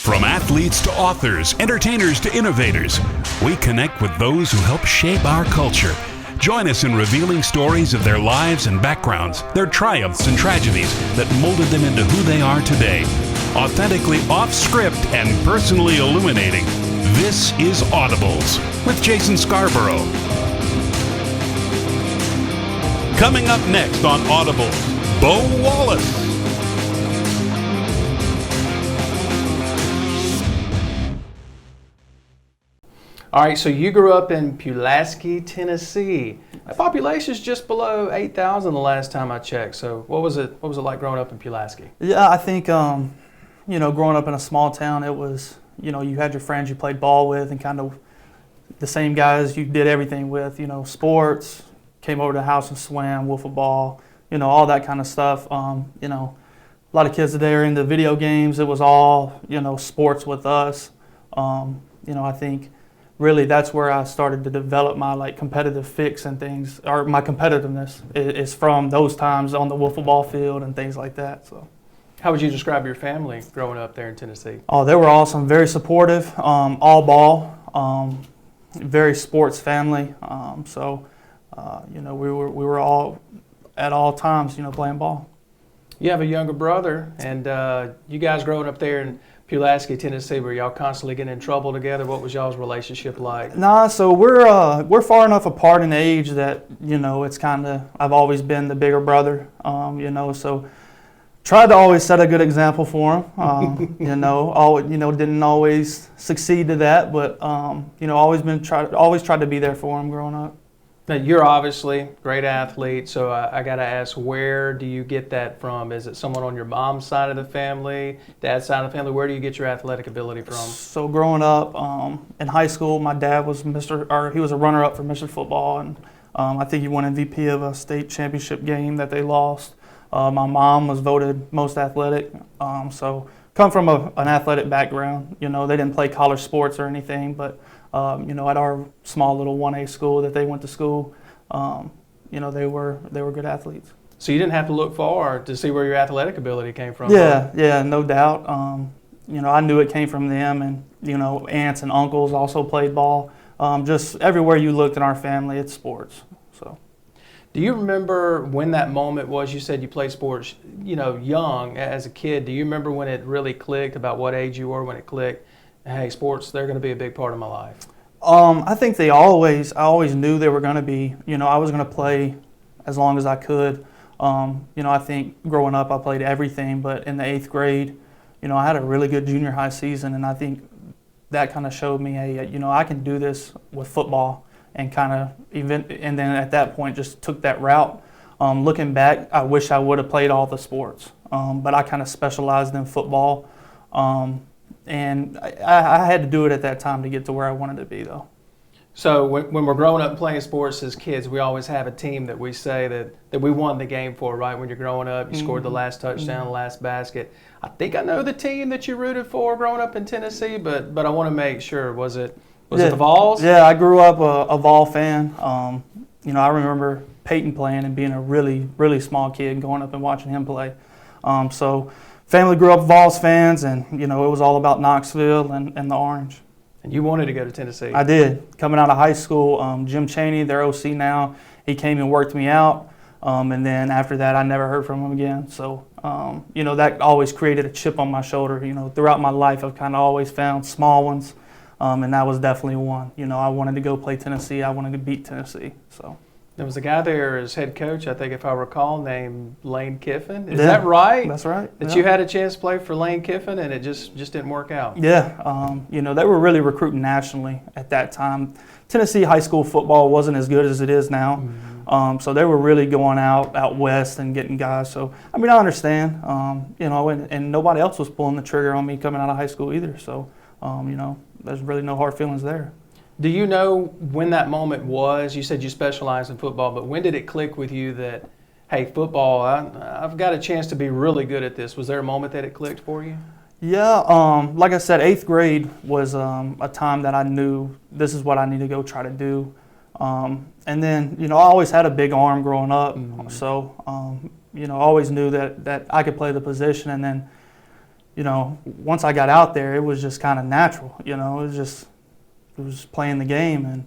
From athletes to authors, entertainers to innovators, we connect with those who help shape our culture. Join us in revealing stories of their lives and backgrounds, their triumphs and tragedies that molded them into who they are today. Authentically off-script and personally illuminating, this is Audibles with Jason Scarborough. Coming up next on Audibles, Bo Wallace. All right, so you grew up in Pulaski, Tennessee. The population is just below 8,000 the last time I checked. So what was it like growing up in Pulaski? Yeah, I think, growing up in a small town, it was, you had your friends you played ball with and kind of the same guys you did everything with, sports, came over to the house and swam, wiffle ball, all that kind of stuff. A lot of kids today are into video games. It was all, sports with us. I think really that's where I started to develop my competitive fix and things, or my competitiveness is from those times on the wiffle ball field and things like that. So, how would you describe your family growing up there in Tennessee? Oh, they were awesome, very supportive, all ball, very sports family. We were all at all times, playing ball. You have a younger brother, and you guys growing up there in Pulaski, Tennessee, were y'all constantly getting in trouble together? What was y'all's relationship like? Nah, so we're far enough apart in age that it's kind of, I've always been the bigger brother, so tried to always set a good example for him. Didn't always succeed to that, but always tried to be there for him growing up. Now, you're obviously a great athlete, so I got to ask, where do you get that from? Is it someone on your mom's side of the family, dad's side of the family? Where do you get your athletic ability from? So growing up in high school, my dad was he was a runner-up for Mr. Football, and I think he won MVP of a state championship game that they lost. My mom was voted most athletic, so come from an athletic background. They didn't play college sports or anything, but at our small little 1A school that they went to school, they were good athletes. So you didn't have to look far to see where your athletic ability came from? Yeah, no doubt. I knew it came from them, and aunts and uncles also played ball. Just everywhere you looked in our family, it's sports. So. Do you remember when that moment was? You said you played sports, young as a kid. Do you remember when it really clicked, about what age you were when it clicked? Hey, sports, they're going to be a big part of my life. I think I always knew they were going to be. I was going to play as long as I could. I think growing up I played everything, but in the 8th grade, I had a really good junior high season, and I think that kind of showed me, hey, I can do this with football, and then at that point just took that route. Looking back, I wish I would have played all the sports, but I kind of specialized in football. And I had to do it at that time to get to where I wanted to be, though. So when we're growing up and playing sports as kids, we always have a team that we say that we won the game for, right? When you're growing up, you scored the last touchdown, the last basket. I think I know the team that you rooted for growing up in Tennessee, but I want to make sure. Was it the Vols? Yeah, I grew up a Vol fan. I remember Peyton playing and being a really, really small kid, going up and watching him play. Family grew up Vols fans, and it was all about Knoxville and the Orange. And you wanted to go to Tennessee? I did. Coming out of high school, Jim Chaney, their OC now, he came and worked me out, and then after that, I never heard from him again. So, that always created a chip on my shoulder. Throughout my life, I've kind of always found small ones, and that was definitely one. I wanted to go play Tennessee. I wanted to beat Tennessee. So. There was a guy there as head coach, I think if I recall, named Lane Kiffin. Is that right? That's right. That you had a chance to play for Lane Kiffin and it just didn't work out? Yeah. They were really recruiting nationally at that time. Tennessee high school football wasn't as good as it is now. Mm-hmm. So they were really going out west and getting guys. So, I understand, and nobody else was pulling the trigger on me coming out of high school either. So, there's really no hard feelings there. Do you know when that moment was? You said you specialize in football, but when did it click with you that, hey, football, I've got a chance to be really good at this? Was there a moment that it clicked for you? Yeah, like I said, 8th grade was a time that I knew this is what I need to go try to do. And then, I always had a big arm growing up, so, I always knew that I could play the position. And then, once I got out there, it was just kind of natural. It was playing the game, and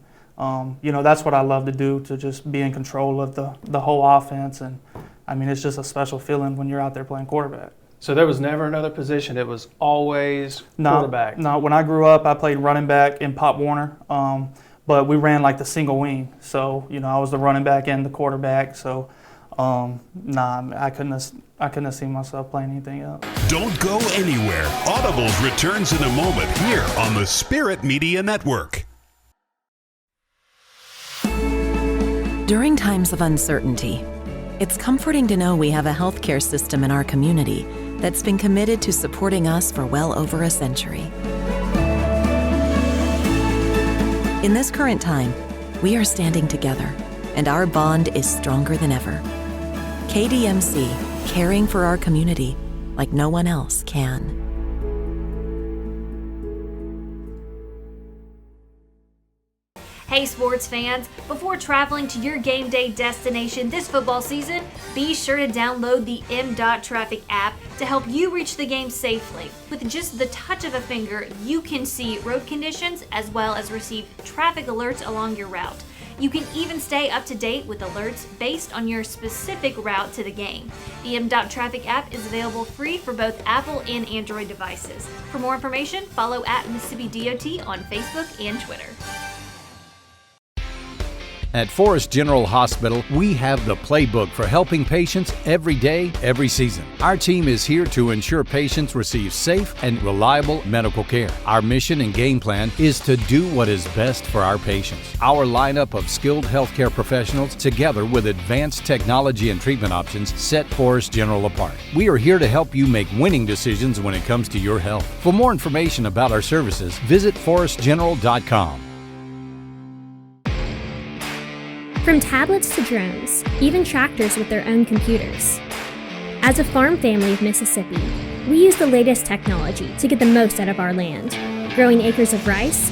that's what I love to do, to just be in control of the whole offense. And I mean, it's just a special feeling when you're out there playing quarterback. So there was never another position. It was always quarterback. No, when I grew up, I played running back in Pop Warner, but we ran like the single wing. So, I was the running back and the quarterback. So, I couldn't have seen myself playing anything else. Don't go anywhere. Audibles returns in a moment here on the Spirit Media Network. During times of uncertainty, it's comforting to know we have a healthcare system in our community that's been committed to supporting us for well over a century. In this current time, we are standing together, and our bond is stronger than ever. KDMC, caring for our community like no one else can. Hey sports fans, before traveling to your game day destination this football season, be sure to download the M.Traffic app to help you reach the game safely. With just the touch of a finger, you can see road conditions as well as receive traffic alerts along your route. You can even stay up to date with alerts based on your specific route to the game. The M.Traffic app is available free for both Apple and Android devices. For more information, follow @Mississippi DOT on Facebook and Twitter. At Forest General Hospital, we have the playbook for helping patients every day, every season. Our team is here to ensure patients receive safe and reliable medical care. Our mission and game plan is to do what is best for our patients. Our lineup of skilled healthcare professionals, together with advanced technology and treatment options, set Forest General apart. We are here to help you make winning decisions when it comes to your health. For more information about our services, visit forestgeneral.com. From tablets to drones, even tractors with their own computers. As a farm family of Mississippi, we use the latest technology to get the most out of our land, growing acres of rice,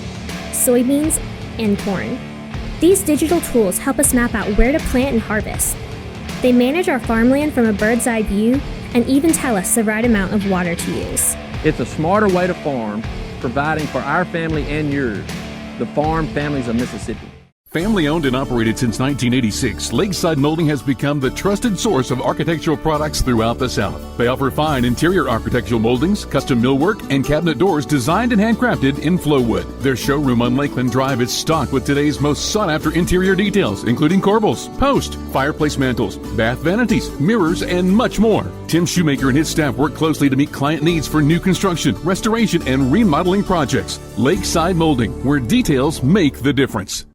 soybeans, and corn. These digital tools help us map out where to plant and harvest. They manage our farmland from a bird's eye view and even tell us the right amount of water to use. It's a smarter way to farm, providing for our family and yours, the farm families of Mississippi. Family owned and operated since 1986, Lakeside Molding has become the trusted source of architectural products throughout the South. They offer fine interior architectural moldings, custom millwork, and cabinet doors designed and handcrafted in Flowwood. Their showroom on Lakeland Drive is stocked with today's most sought-after interior details, including corbels, post, fireplace mantles, bath vanities, mirrors, and much more. Tim Shoemaker and his staff work closely to meet client needs for new construction, restoration, and remodeling projects. Lakeside Molding, where details make the difference.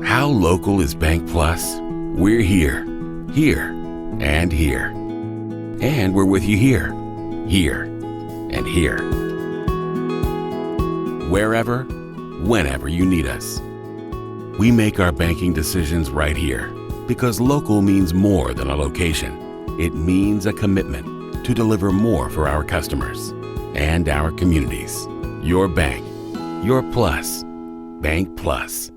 How local is Bank Plus? We're here, and here. And we're with you here, and here. Wherever, whenever you need us. We make our banking decisions right here because local means more than a location. It means a commitment to deliver more for our customers and our communities. Your bank, your plus, Bank Plus.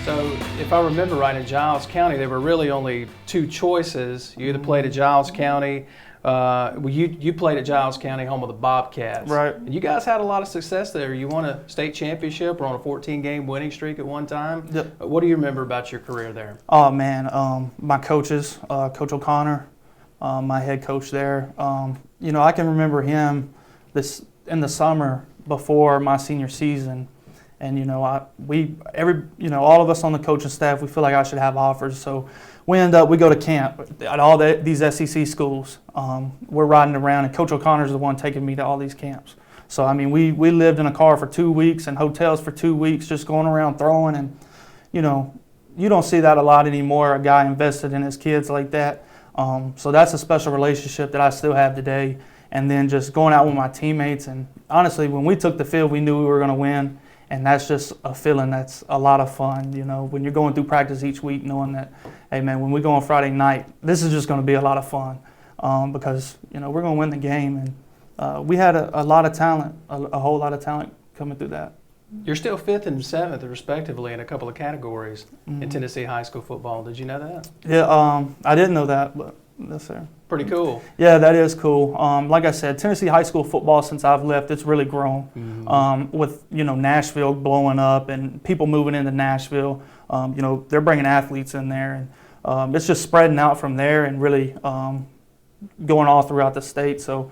So if I remember right, in Giles County, there were really only two choices. You either played at Giles County, you played at Giles County, home of the Bobcats. Right. And you guys had a lot of success there. You won a state championship, or on a 14-game winning streak at one time. Yep. What do you remember about your career there? Oh, man, my coaches, Coach O'Connor, my head coach there. I can remember him in the summer before my senior season. And, all of us on the coaching staff, we feel like I should have offers. So we go to camp at all these SEC schools. We're riding around, and Coach O'Connor's the one taking me to all these camps. So, I mean, we lived in a car for 2 weeks and hotels for 2 weeks, just going around throwing. And, you don't see that a lot anymore, a guy invested in his kids like that. So that's a special relationship that I still have today. And then just going out with my teammates. And honestly, when we took the field, we knew we were going to win. And that's just a feeling that's a lot of fun, when you're going through practice each week, knowing that, hey, man, when we go on Friday night, this is just going to be a lot of fun because, we're going to win the game. And we had a lot of talent, a whole lot of talent coming through that. You're still 5th and 7th, respectively, in a couple of categories in Tennessee high school football. Did you know that? Yeah, I didn't know that, but yes, sir. Pretty cool. Yeah, that is cool. Like I said, Tennessee high school football, since I've left, it's really grown. With, Nashville blowing up and people moving into Nashville, they're bringing athletes in there. And it's just spreading out from there and really going all throughout the state. So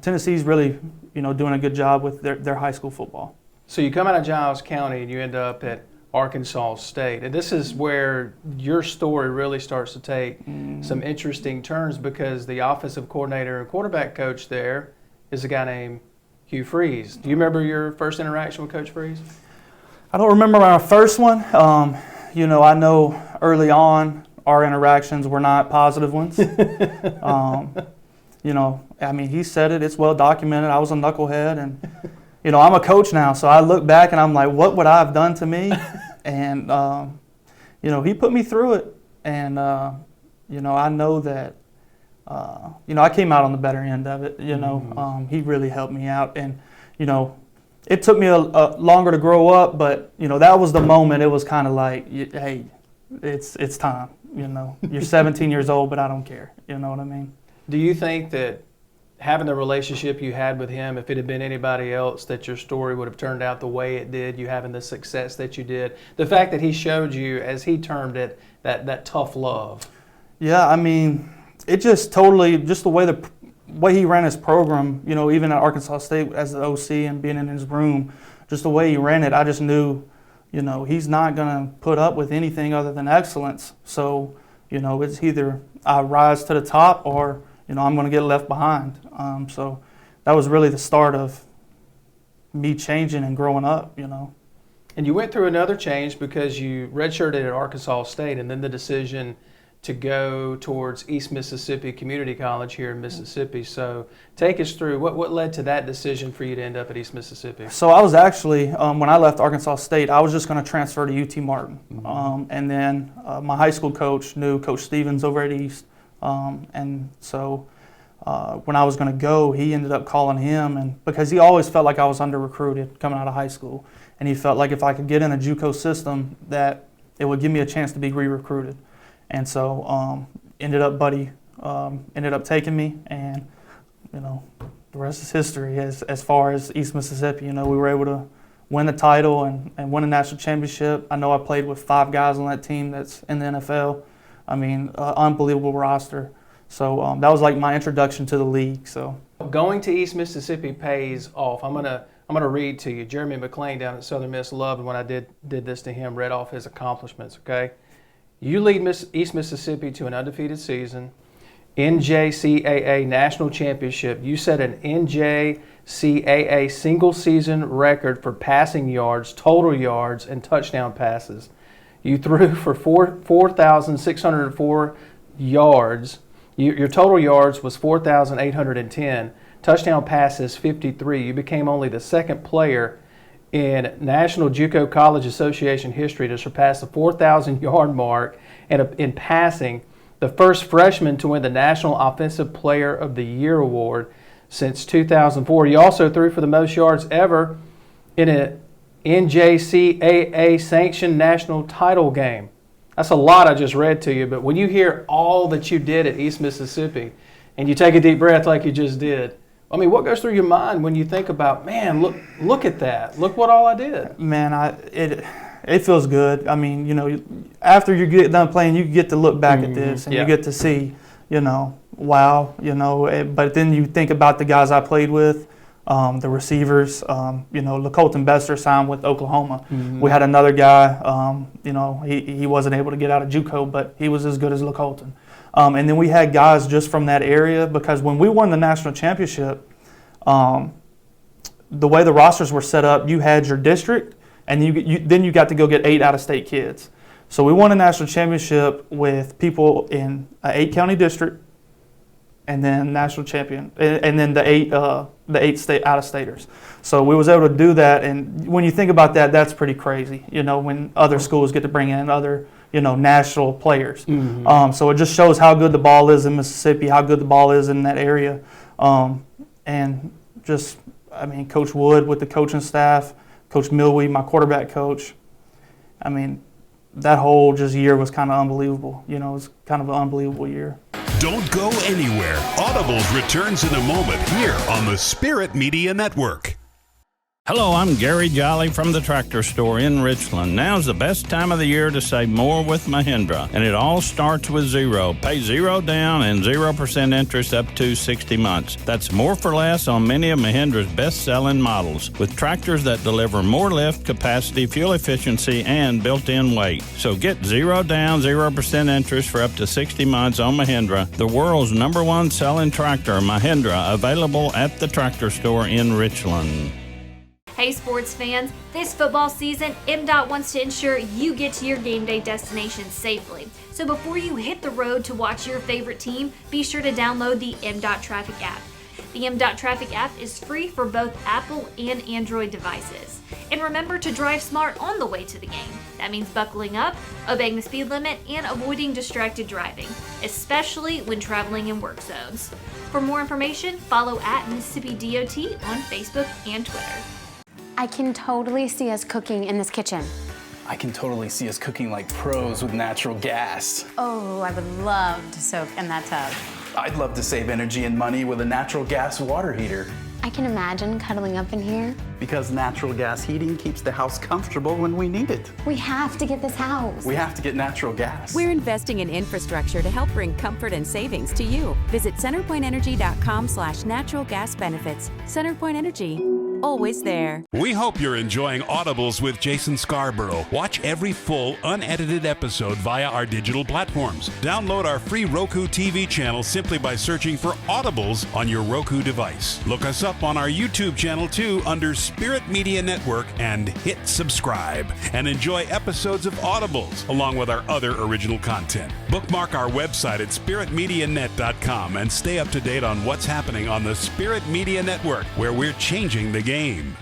Tennessee's really, doing a good job with their high school football. So you come out of Giles County and you end up at Arkansas State. And this is where your story really starts to take some interesting turns, because the offensive coordinator and quarterback coach there is a guy named Hugh Freeze. Do you remember your first interaction with Coach Freeze? I don't remember our first one. I know early on our interactions were not positive ones. He said it. It's well documented. I was a knucklehead, and I'm a coach now, so I look back and I'm like, what would I have done to me? And he put me through it, and I know that I came out on the better end of it. He really helped me out, and it took me a longer to grow up, but that was the moment. It was kind of like, hey, it's time. You're 17 years old, but I don't care. You know what I mean? Do you think that having the relationship you had with him, if it had been anybody else, that your story would have turned out the way it did, you having the success that you did? The fact that he showed you, as he termed it, that tough love. Yeah, it just totally, just the way he ran his program, even at Arkansas State as the OC and being in his room, just the way he ran it, I just knew, he's not going to put up with anything other than excellence. So, it's either I rise to the top or, I'm going to get left behind. So that was really the start of me changing and growing up, And you went through another change because you redshirted at Arkansas State, and then the decision to go towards East Mississippi Community College here in Mississippi. So take us through what led to that decision for you to end up at East Mississippi. So I was actually, when I left Arkansas State, I was just going to transfer to UT Martin. And then my high school coach knew Coach Stevens over at East. And so when I was going to go, he ended up calling him, and because he always felt like I was under-recruited coming out of high school. And he felt like if I could get in a JUCO system, that it would give me a chance to be re-recruited. And so Buddy ended up taking me, and the rest is history. As far as East Mississippi, we were able to win the title and win a national championship. I know I played with 5 guys on that team that's in the NFL. Unbelievable roster. So that was like my introduction to the league. So going to East Mississippi pays off. I'm gonna read to you. Jeremy McClain down at Southern Miss loved when I did this to him. Read off his accomplishments. Okay. You lead East Mississippi to an undefeated season, NJCAA National Championship. You set an NJCAA single-season record for passing yards, total yards, and touchdown passes. You threw for 4,604 yards. Your total yards was 4,810. Touchdown passes, 53. You became only the second player in National JUCO College Association history to surpass the 4,000-yard mark, and in passing, the first freshman to win the National Offensive Player of the Year award since 2004. You also threw for the most yards ever in an NJCAA sanctioned national title game. That's a lot I just read to you, but when you hear all that you did at East Mississippi and you take a deep breath like you just did, what goes through your mind when you think about, man, look at that. Look what all I did. Man, it feels good. After you get done playing, you get to look back at this and you get to see, wow, but then you think about the guys I played with, the receivers, LaColton Bester signed with Oklahoma. We had another guy, he wasn't able to get out of JUCO, but he was as good as LaColton. And then we had guys just from that area, because when we won the national championship, the way the rosters were set up, you had your district, and then you got to go get 8 out-of-state kids. So we won a national championship with people in an 8-county district, and then national champion, and then the 8 out-of-staters. So we was able to do that, and when you think about that, that's pretty crazy. When other schools get to bring in other national players. So it just shows how good the ball is in Mississippi, how good the ball is in that area. And just, Coach Wood with the coaching staff, Coach Milwee, my quarterback coach. I mean, that whole just year was kind of unbelievable. You know, it was kind of an unbelievable year. Don't go anywhere. Audibles returns in a moment here on the Spirit Media Network. Hello, I'm Gary Jolly from the Tractor Store in Richland. Now's the best time of the year to save more with Mahindra, and it all starts with zero. Pay zero down and 0% interest up to 60 months. That's more for less on many of Mahindra's best-selling models, with tractors that deliver more lift, capacity, fuel efficiency, and built-in weight. So get zero down, 0% interest for up to 60 months on Mahindra, the world's #1 selling tractor, Mahindra, available at the Tractor Store in Richland. Hey sports fans, this football season, MDOT wants to ensure you get to your game day destination safely. So before you hit the road to watch your favorite team, be sure to download the MDOT Traffic app. The MDOT Traffic app is free for both Apple and Android devices. And remember to drive smart on the way to the game. That means buckling up, obeying the speed limit, and avoiding distracted driving, especially when traveling in work zones. For more information, follow @Mississippi DOT on Facebook and Twitter. I can totally see us cooking in this kitchen. I can totally see us cooking like pros with natural gas. Oh, I would love to soak in that tub. I'd love to save energy and money with a natural gas water heater. I can imagine cuddling up in here. Because natural gas heating keeps the house comfortable when we need it. We have to get this house. We have to get natural gas. We're investing in infrastructure to help bring comfort and savings to you. Visit centerpointenergy.com/natural gas benefits. CenterPoint Energy, always there. We hope you're enjoying Audibles with Jason Scarborough. Watch every full, unedited episode via our digital platforms. Download our free Roku TV channel simply by searching for Audibles on your Roku device. Look us up on our YouTube channel too under Spirit Media Network and hit subscribe. And enjoy episodes of Audibles along with our other original content. Bookmark our website at spiritmedianet.com and stay up to date on what's happening on the Spirit Media Network, where we're changing the game.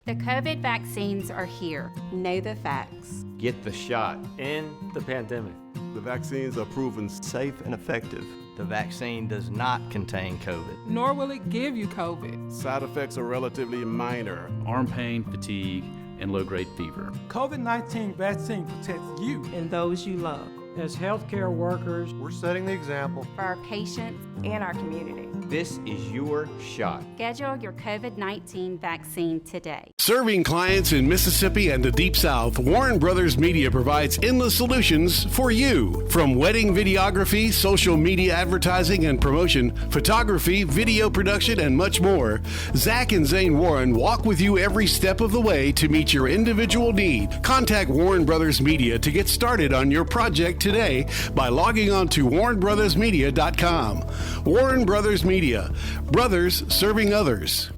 The COVID vaccines are here. Know the facts. Get the shot. End the pandemic. The vaccines are proven safe and effective. The vaccine does not contain COVID. Nor will it give you COVID. Side effects are relatively minor. Arm pain, fatigue, and low-grade fever. COVID-19 vaccine protects you and those you love. As healthcare workers, we're setting the example for our patients and our community. This is your shot. Schedule your COVID-19 vaccine today. Serving clients in Mississippi and the Deep South, Warren Brothers Media provides endless solutions for you. From wedding videography, social media advertising and promotion, photography, video production, and much more, Zach and Zane Warren walk with you every step of the way to meet your individual need. Contact Warren Brothers Media to get started on your project today by logging on to warrenbrothersmedia.com. Warren Brothers Media, brothers serving others.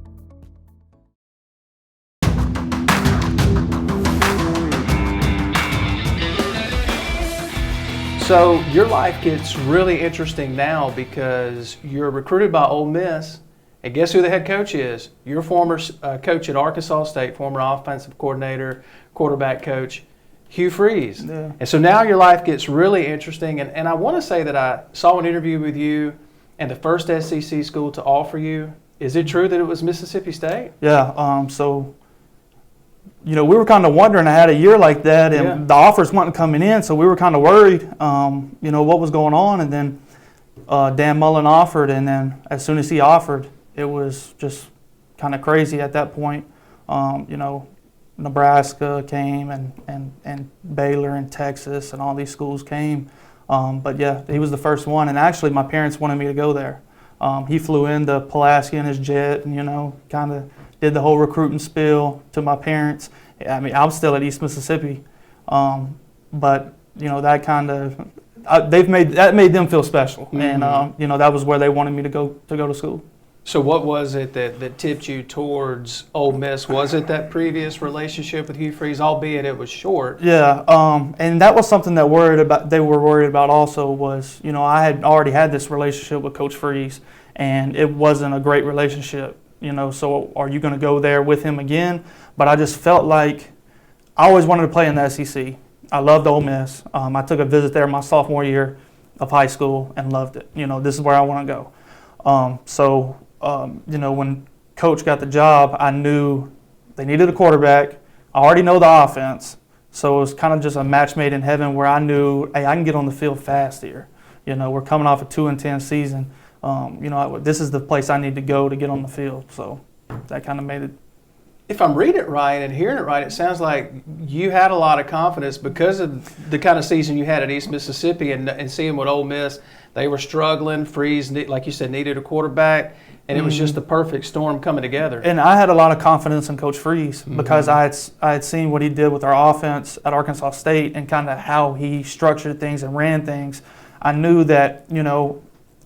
So your life gets really interesting now because you're recruited by Ole Miss, and guess who the head coach is? Your former coach at Arkansas State, former offensive coordinator, quarterback coach, Hugh Freeze. Yeah. And so now your life gets really interesting, and I want to say that I saw an interview with you and the first SEC school to offer you. Is it true that it was Mississippi State? Yeah, so, you know, we were kind of wondering, I had a year like that, and the offers weren't coming in, so we were kind of worried, you know, what was going on. And then Dan Mullen offered, and then as soon as he offered, it was just kind of crazy at that point. You know, Nebraska came, and Baylor and Texas and all these schools came. But yeah, he was the first one, and actually my parents wanted me to go there. He flew into Pulaski in his jet, and you know, kind of did the whole recruiting spiel to my parents. I mean, I'm still at East Mississippi, but you know, that kind of made them feel special, and you know, that was where they wanted me to go to school. So what was it that tipped you towards Ole Miss? Was it that previous relationship with Hugh Freeze, albeit it was short? Yeah, and that was something that they were worried about also was, you know, I had already had this relationship with Coach Freeze, and it wasn't a great relationship, you know, so are you going to go there with him again? But I just felt like I always wanted to play in the SEC. I loved Ole Miss. I took a visit there my sophomore year of high school and loved it. You know, this is where I want to go. You know, when Coach got the job, I knew they needed a quarterback. I already know the offense. So it was kind of just a match made in heaven where I knew, hey, I can get on the field fast here. You know, we're coming off a 2-10 season. You know, this is the place I need to go to get on the field. So that kind of made it. If I'm reading it right and hearing it right, it sounds like you had a lot of confidence because of the kind of season you had at East Mississippi and seeing what Ole Miss, they were struggling. Freeze, like you said, needed a quarterback, and it was just the perfect storm coming together. And I had a lot of confidence in Coach Freeze because I had seen what he did with our offense at Arkansas State and kind of how he structured things and ran things. I knew that, you know,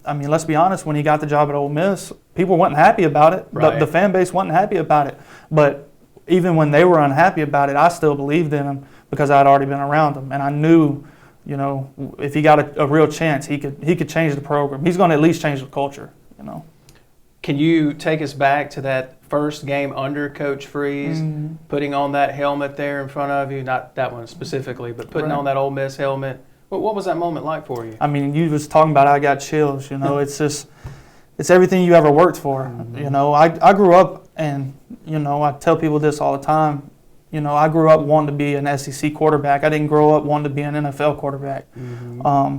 I mean, let's be honest, when he got the job at Ole Miss, people weren't happy about it. Right. The fan base wasn't happy about it. But even when they were unhappy about it, I still believed in him because I had already been around him. And I knew, you know, if he got a real chance, he could change the program. He's going to at least change the culture, you know. Can you take us back to that first game under Coach Freeze, putting on that helmet there in front of you? Not that one specifically, but putting on that Ole Miss helmet. What was that moment like for you? I mean, you was talking about I got chills, you know. It's just, it's everything you ever worked for. You know, I grew up, and, you know, I tell people this all the time. You know, I grew up wanting to be an SEC quarterback. I didn't grow up wanting to be an NFL quarterback.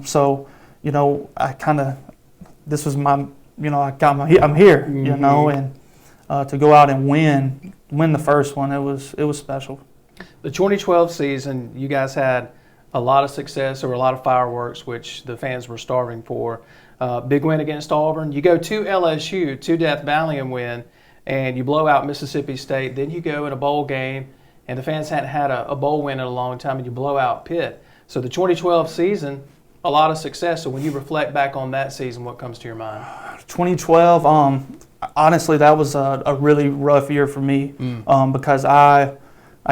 So, you know, I kind of, this was my, you know, I'm here, you know, and to go out and win the first one, it was special. The 2012 season, you guys had a lot of success. There were a lot of fireworks, which the fans were starving for. Big win against Auburn. You go to LSU, to Death Valley and win, and you blow out Mississippi State. Then you go in a bowl game, and the fans hadn't had a bowl win in a long time, and you blow out Pitt. So the 2012 season, a lot of success. So when you reflect back on that season, what comes to your mind? 2012, honestly, that was a really rough year for me because I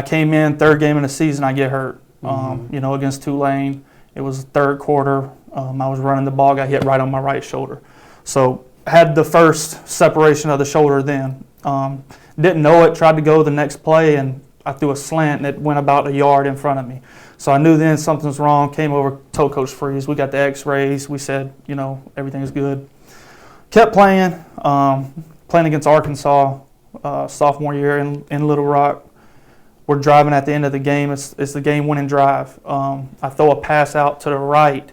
came in, third game of the season, I get hurt. You know, against Tulane. It was third quarter. I was running the ball, got hit right on my right shoulder. So had the first separation of the shoulder then. Didn't know it, tried to go the next play, and I threw a slant, and it went about a yard in front of me. So I knew then something's wrong, came over, told Coach Freeze. We got the x-rays. We said, you know, everything's good. Kept playing, playing against Arkansas sophomore year in Little Rock. We're driving at the end of the game. It's the game-winning drive. I throw a pass out to the right,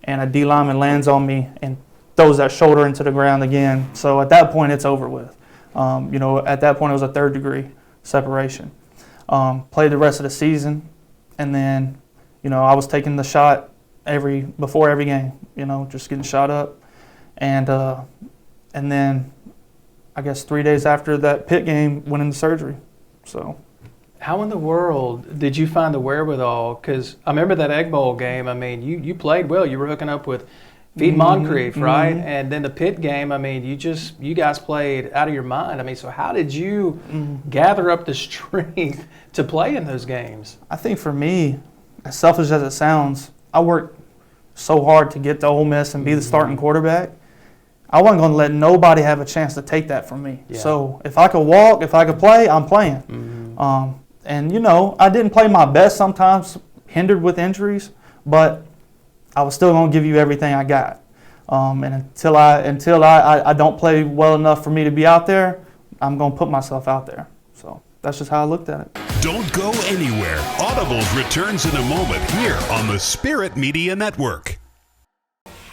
and a D lineman lands on me and throws that shoulder into the ground again. So at that point, it's over with. You know, at that point, it was a third-degree separation. Played the rest of the season, and then, you know, I was taking the shot before every game. You know, just getting shot up, and then I guess 3 days after that Pitt game, went into surgery. So. How in the world did you find the wherewithal? Because I remember that Egg Bowl game. I mean, you played well. You were hooking up with Feed Moncrief, right? And then the Pitt game, I mean, you guys played out of your mind. I mean, so how did you gather up the strength to play in those games? I think for me, as selfish as it sounds, I worked so hard to get to Ole Miss and be the starting quarterback. I wasn't going to let nobody have a chance to take that from me. Yeah. So if I could walk, if I could play, I'm playing. And, you know, I didn't play my best sometimes, hindered with injuries, but I was still going to give you everything I got. And until I don't play well enough for me to be out there, I'm going to put myself out there. So that's just how I looked at it. Don't go anywhere. Audibles returns in a moment here on the Spirit Media Network.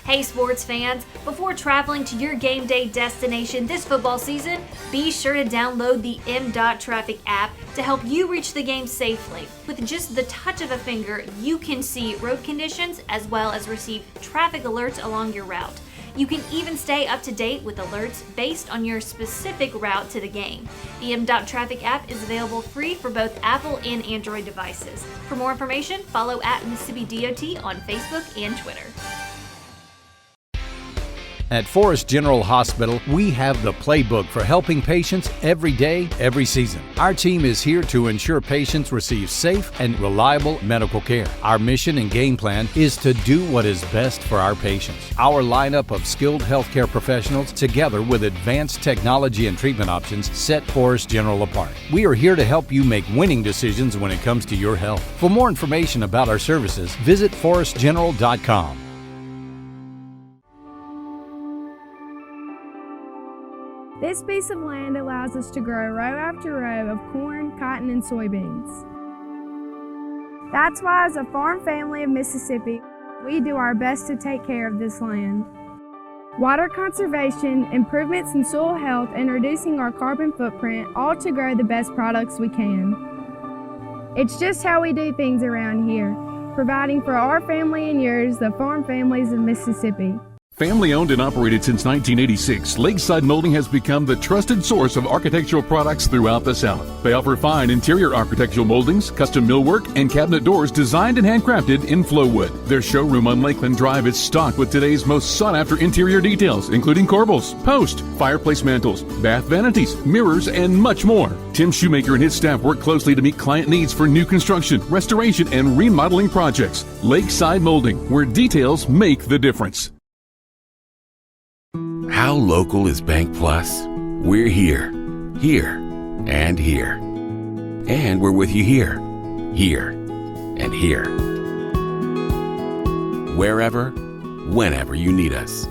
Hey sports fans, before traveling to your game day destination this football season, be sure to download the M.Traffic app to help you reach the game safely. With just the touch of a finger, you can see road conditions as well as receive traffic alerts along your route. You can even stay up to date with alerts based on your specific route to the game. The M.Traffic app is available free for both Apple and Android devices. For more information, follow @Mississippi DOT on Facebook and Twitter. At Forest General Hospital, we have the playbook for helping patients every day, every season. Our team is here to ensure patients receive safe and reliable medical care. Our mission and game plan is to do what is best for our patients. Our lineup of skilled healthcare professionals, together with advanced technology and treatment options, set Forest General apart. We are here to help you make winning decisions when it comes to your health. For more information about our services, visit forestgeneral.com. This piece of land allows us to grow row after row of corn, cotton, and soybeans. That's why, as a farm family of Mississippi, we do our best to take care of this land. Water conservation, improvements in soil health, and reducing our carbon footprint, all to grow the best products we can. It's just how we do things around here, providing for our family and yours, the farm families of Mississippi. Family owned and operated since 1986, Lakeside Molding has become the trusted source of architectural products throughout the South. They offer fine interior architectural moldings, custom millwork, and cabinet doors designed and handcrafted in Flowwood. Their showroom on Lakeland Drive is stocked with today's most sought-after interior details, including corbels, post, fireplace mantles, bath vanities, mirrors, and much more. Tim Shoemaker and his staff work closely to meet client needs for new construction, restoration, and remodeling projects. Lakeside Molding, where details make the difference. How local is Bank Plus? We're here, and here. And we're with you here, and here. Wherever, whenever you need us.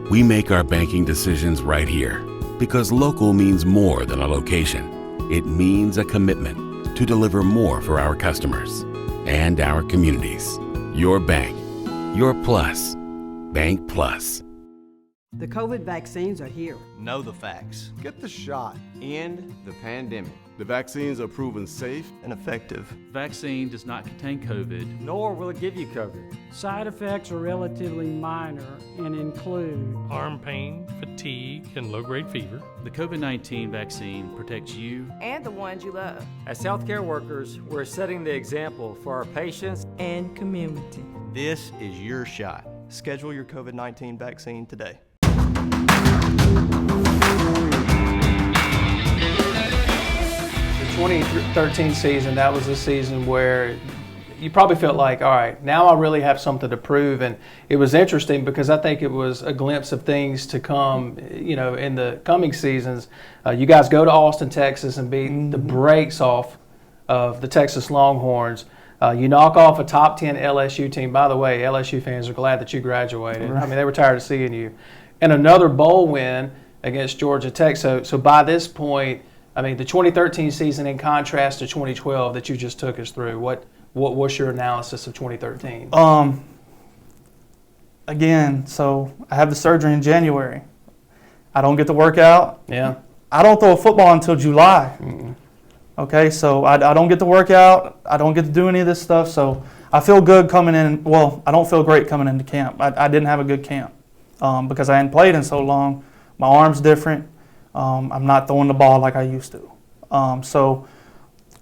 We make our banking decisions right here because local means more than a location. It means a commitment to deliver more for our customers and our communities. Your bank, your plus. Bank Plus. The COVID vaccines are here. Know the facts. Get the shot. End the pandemic. The vaccines are proven safe And effective. Vaccine does not contain COVID. Nor will it give you COVID. Side effects are relatively minor and include arm pain, fatigue, and low-grade fever. The COVID-19 vaccine protects you and the ones you love. As healthcare workers, we're setting the example for our patients and community. This is your shot. Schedule your COVID-19 vaccine today. The 2013 season, that was the season where you probably felt like, all right, now I really have something to prove. And it was interesting because I think it was a glimpse of things to come, you know, in the coming seasons. You guys go to Austin, Texas and beat the brakes off of the Texas Longhorns. You knock off a top 10 LSU team. By the way, LSU fans are glad that you graduated. Right. I mean, they were tired of seeing you. And another bowl win against Georgia Tech. So by this point, I mean, the 2013 season in contrast to 2012 that you just took us through, what's your analysis of 2013? Again, so I have the surgery in January. I don't get to work out. Yeah. I don't throw a football until July. Okay, so I don't get to work out. I don't get to do any of this stuff. So I feel good coming in. Well, I don't feel great coming into camp. I didn't have a good camp because I hadn't played in so long. My arm's different. I'm not throwing the ball like I used to. So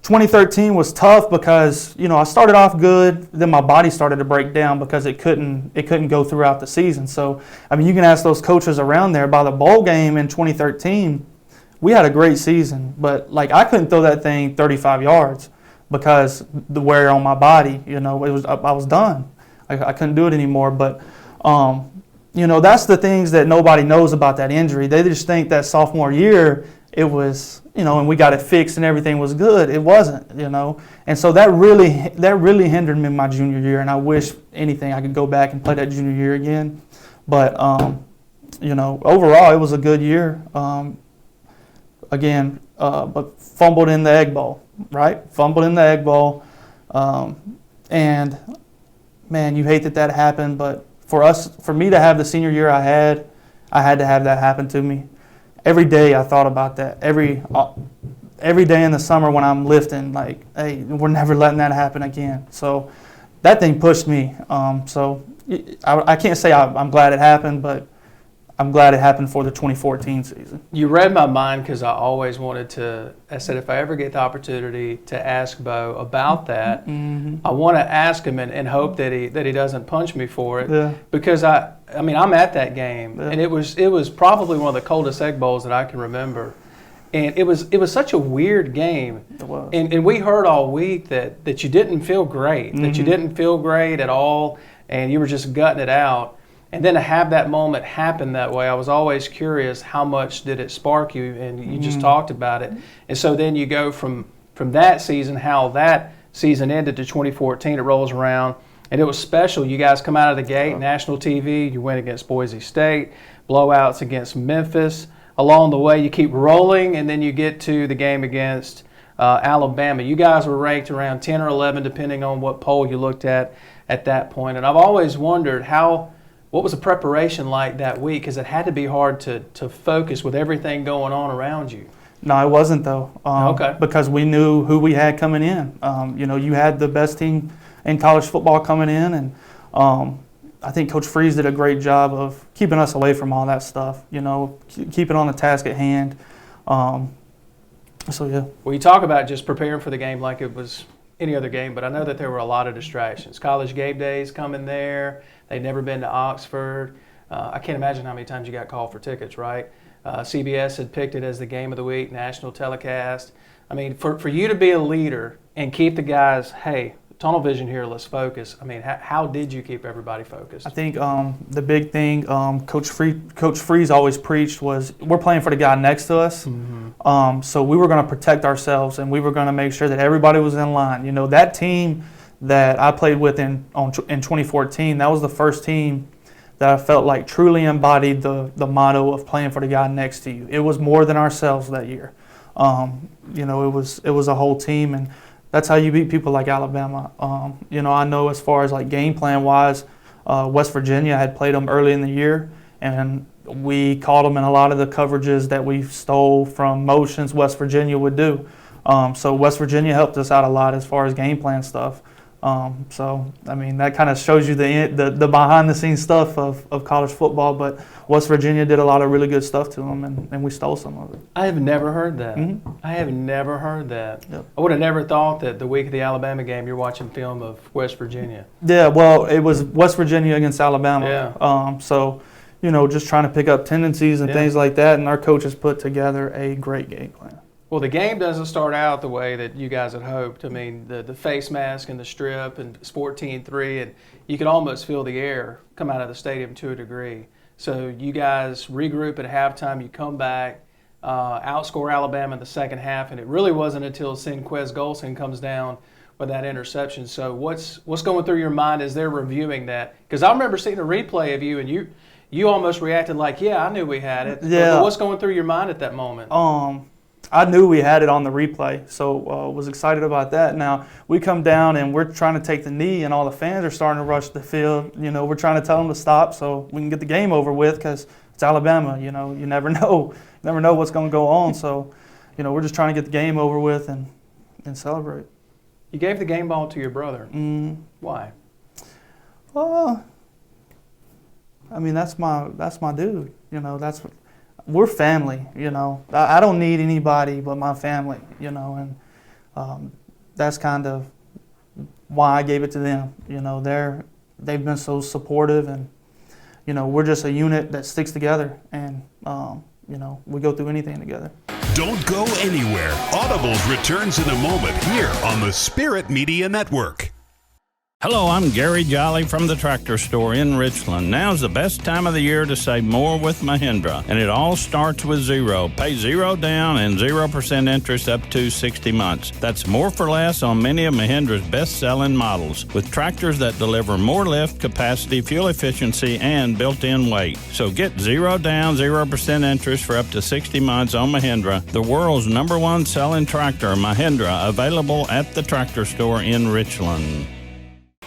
2013 was tough because, you know, I started off good, then my body started to break down because it couldn't go throughout the season. So, I mean, you can ask those coaches around there. By the bowl game in 2013, we had a great season, but like I couldn't throw that thing 35 yards because the wear on my body, you know, I was done. I couldn't do it anymore. But you know, that's the things that nobody knows about that injury. They just think that sophomore year it was, you know, and we got it fixed and everything was good. It wasn't, you know, and so that really hindered me my junior year. And I wish anything I could go back and play that junior year again. But you know, overall it was a good year. Again, but fumbled in the Egg Bowl, right? Fumbled in the Egg Bowl. And, man, you hate that happened. But for me to have the senior year I had to have that happen to me. Every day I thought about that. Every day in the summer when I'm lifting, like, hey, we're never letting that happen again. So that thing pushed me. So I can't say I'm glad it happened, but I'm glad it happened for the 2014 season. You read my mind because I always wanted to, I said if I ever get the opportunity to ask Bo about that, I want to ask him and hope that he doesn't punch me for it. Yeah. Because I mean, I'm at that game, and it was probably one of the coldest Egg Bowls that I can remember. And it was such a weird game. It was. And we heard all week that you didn't feel great, that you didn't feel great at all, and you were just gutting it out. And then to have that moment happen that way, I was always curious, how much did it spark you? And you just talked about it. And so then you go from that season, how that season ended, to 2014, it rolls around. And it was special. You guys come out of the gate, national TV, you win against Boise State, blowouts against Memphis, along the way. You keep rolling, and then you get to the game against Alabama. You guys were ranked around 10 or 11, depending on what poll you looked at that point. And I've always wondered what was the preparation like that week? Because it had to be hard to focus with everything going on around you. No, it wasn't though. Okay. Because we knew who we had coming in. You had the best team in college football coming in, and I think Coach Freeze did a great job of keeping us away from all that stuff. Keeping on the task at hand. So yeah. Well, you talk about just preparing for the game like it was any other game, but I know that there were a lot of distractions. College game days coming there. They'd never been to Oxford. I can't imagine how many times you got called for tickets, right? CBS had picked it as the game of the week, national telecast. I mean, for you to be a leader and keep the guys, hey, tunnel vision here, let's focus. I mean, how did you keep everybody focused? I think the big thing Coach Freeze always preached was we're playing for the guy next to us. Mm-hmm. So we were going to protect ourselves, and we were going to make sure that everybody was in line. That team that I played with in 2014, that was the first team that I felt like truly embodied the motto of playing for the guy next to you. It was more than ourselves that year. It was a whole team, and that's how you beat people like Alabama. I know as far as like game plan wise, West Virginia had played them early in the year, and we caught them in a lot of the coverages that we stole from motions West Virginia would do. So West Virginia helped us out a lot as far as game plan stuff. That kind of shows you the behind the scenes stuff of college football, but West Virginia did a lot of really good stuff to them, and we stole some of it. I have never heard that. Mm-hmm. I have never heard that. Yep. I would have never thought that the week of the Alabama game you're watching film of West Virginia. Yeah, well, it was West Virginia against Alabama. Yeah. Just trying to pick up tendencies and things like that, and our coaches put together a great game plan. Well, the game doesn't start out the way that you guys had hoped. I mean, the face mask and the strip and it's 14-3, and you could almost feel the air come out of the stadium to a degree. So you guys regroup at halftime, you come back, outscore Alabama in the second half, and it really wasn't until Sinquez Golson comes down with that interception. So what's going through your mind as they're reviewing that? Because I remember seeing a replay of you, and you almost reacted like, yeah, I knew we had it. Yeah. But what's going through your mind at that moment? I knew we had it on the replay, so was excited about that. Now, we come down and we're trying to take the knee, and all the fans are starting to rush the field. We're trying to tell them to stop so we can get the game over with because it's Alabama. You never know. You never know what's going to go on. So, we're just trying to get the game over with and celebrate. You gave the game ball to your brother. Mm-hmm. Why? That's my dude. We're family, I don't need anybody but my family, and that's kind of why I gave it to them. They've been so supportive, and we're just a unit that sticks together, and we go through anything together. Don't go anywhere. Audibles returns in a moment here on the Spirit Media Network. Hello, I'm Gary Jolly from the Tractor Store in Richland. Now's the best time of the year to save more with Mahindra, and it all starts with zero. Pay zero down and 0% interest up to 60 months. That's more for less on many of Mahindra's best-selling models, with tractors that deliver more lift, capacity, fuel efficiency, and built-in weight. So get zero down, 0% interest for up to 60 months on Mahindra, the world's #1 selling tractor, Mahindra, available at the Tractor Store in Richland.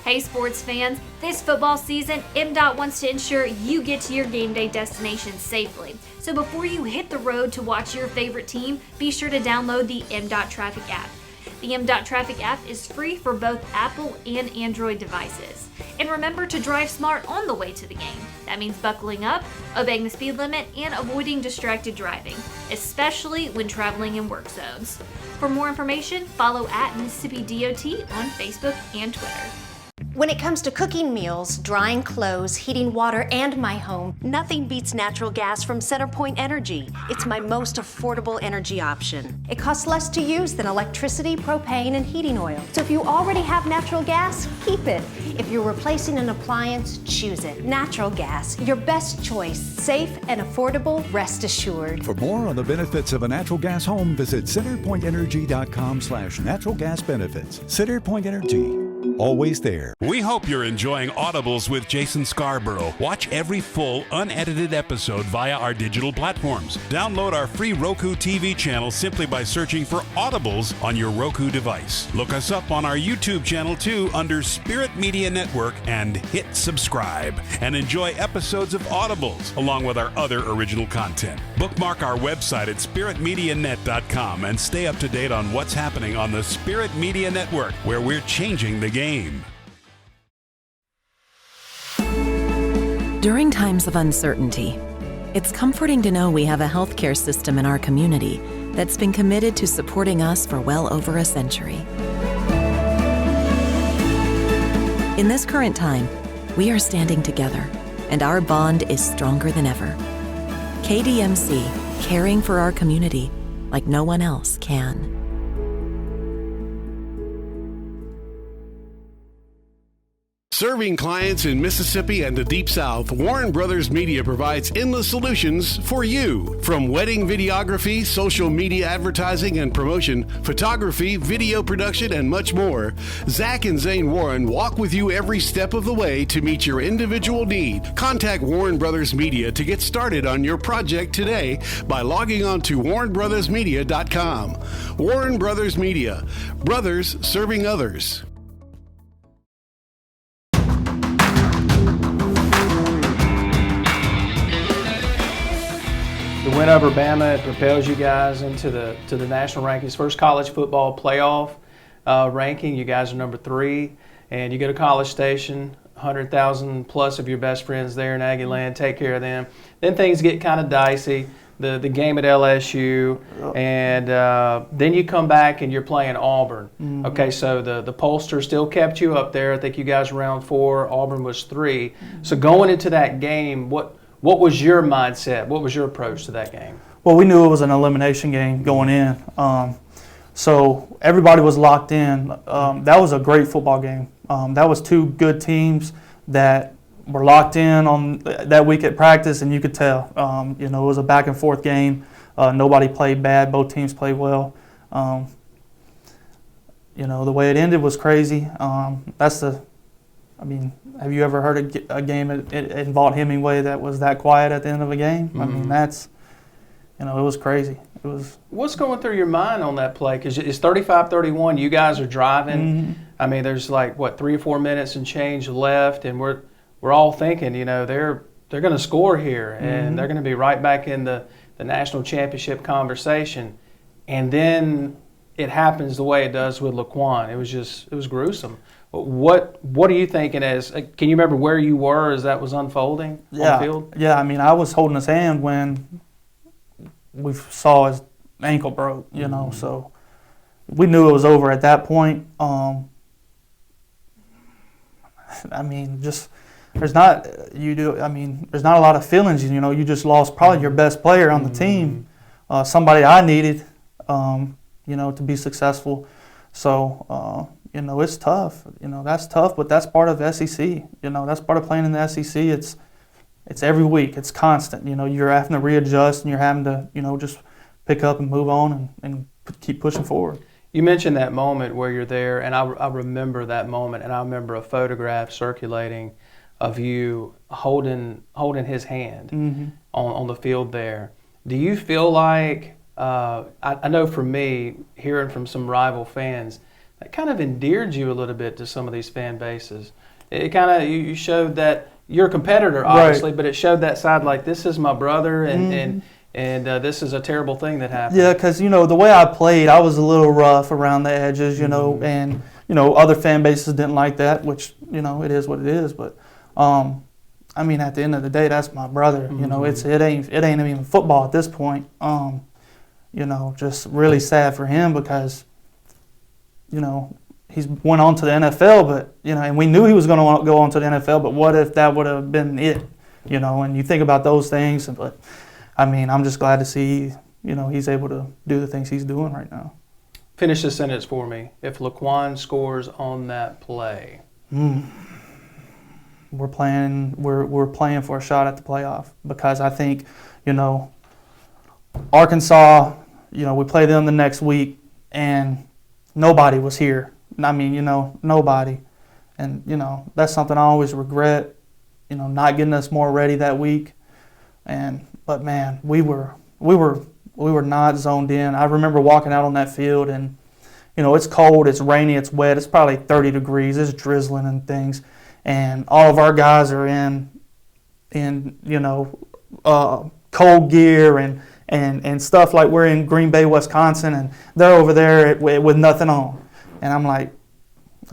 Hey sports fans, this football season, MDOT wants to ensure you get to your game day destination safely. So before you hit the road to watch your favorite team, be sure to download the MDOT Traffic app. The MDOT Traffic app is free for both Apple and Android devices. And remember to drive smart on the way to the game. That means buckling up, obeying the speed limit, and avoiding distracted driving, especially when traveling in work zones. For more information, follow @Mississippi DOT on Facebook and Twitter. When it comes to cooking meals, drying clothes, heating water, and my home, nothing beats natural gas from CenterPoint Energy. It's my most affordable energy option. It costs less to use than electricity, propane, and heating oil. So if you already have natural gas, keep it. If you're replacing an appliance, choose it. Natural gas, your best choice. Safe and affordable, rest assured. For more on the benefits of a natural gas home, visit centerpointenergy.com/natural gas benefits. CenterPoint Energy. always there. We hope you're enjoying Audibles with Jason Scarborough. Watch every full, unedited episode via our digital platforms. Download our free Roku TV channel simply by searching for Audibles on your Roku device. Look us up on our YouTube channel too under Spirit Media Network and hit subscribe. And enjoy episodes of Audibles along with our other original content. Bookmark our website at spiritmedianet.com and stay up to date on what's happening on the Spirit Media Network, where we're changing the game. During times of uncertainty, it's comforting to know we have a healthcare system in our community that's been committed to supporting us for well over a century. In this current time, we are standing together, and our bond is stronger than ever. KDMC, caring for our community like no one else can. Serving clients in Mississippi and the Deep South, Warren Brothers Media provides endless solutions for you. From wedding videography, social media advertising and promotion, photography, video production, and much more, Zach and Zane Warren walk with you every step of the way to meet your individual need. Contact Warren Brothers Media to get started on your project today by logging on to warrenbrothersmedia.com. Warren Brothers Media. Brothers serving others. The win over Bama, it propels you guys into the national rankings. First college football playoff ranking, you guys are number 3, and you go to College Station, 100,000 plus of your best friends there in Aggie Land, take care of them. Then things get kind of dicey, the game at LSU, and then you come back and you're playing Auburn. Mm-hmm. Okay, so the pollster still kept you up there. I think you guys were round 4, Auburn was 3. Mm-hmm. So going into that game, what was your mindset? What was your approach to that game? Well, we knew it was an elimination game going in. So everybody was locked in. That was a great football game. That was 2 good teams that were locked in on that week at practice, and you could tell. It was a back and forth game. Nobody played bad. Both teams played well. The way it ended was crazy. Have you ever heard a game at Vaught Hemingway that was that quiet at the end of a game? Mm-hmm. I mean, it was crazy. It was. What's going through your mind on that play? Because it's 35-31. You guys are driving. Mm-hmm. I mean, there's 3 or 4 minutes and change left, and we're all thinking, they're going to score here, and mm-hmm. they're going to be right back in the national championship conversation. And then it happens the way it does with Laquan. It was gruesome. What are you thinking can you remember where you were as that was unfolding on the field? Yeah, I was holding his hand when we saw his ankle broke, mm-hmm. so we knew it was over at that point. There's not a lot of feelings, you just lost probably your best player on the team, somebody I needed, to be successful. So, it's tough. That's tough, but that's part of the SEC. That's part of playing in the SEC. It's every week. It's constant. You're having to readjust, and you're having to, just pick up and move on and keep pushing forward. You mentioned that moment where you're there, and I remember that moment, and I remember a photograph circulating of you holding his hand mm-hmm. on the field there. Do you feel like, I know for me, hearing from some rival fans, that kind of endeared you a little bit to some of these fan bases. It kind of, you showed that you're a competitor, obviously, right. But it showed that side like, this is my brother, and this is a terrible thing that happened. Yeah, because, the way I played, I was a little rough around the edges, mm-hmm. and, other fan bases didn't like that, which, it is what it is. But, at the end of the day, that's my brother. Mm-hmm. It ain't even football at this point. Just really sad for him because, he's went on to the NFL, but, and we knew he was going to go on to the NFL, but what if that would have been it, and you think about those things, but, I'm just glad to see, he's able to do the things he's doing right now. Finish this sentence for me. If Laquan scores on that play. We're playing for a shot at the playoff because I think, Arkansas, we play them the next week, and nobody was here. Nobody. And, that's something I always regret, not getting us more ready that week. But man, we were not zoned in. I remember walking out on that field and, it's cold, it's rainy, it's wet, it's probably 30 degrees, it's drizzling and things. And all of our guys are in cold gear and stuff like we're in Green Bay, Wisconsin, and they're over there with nothing on. And I'm like,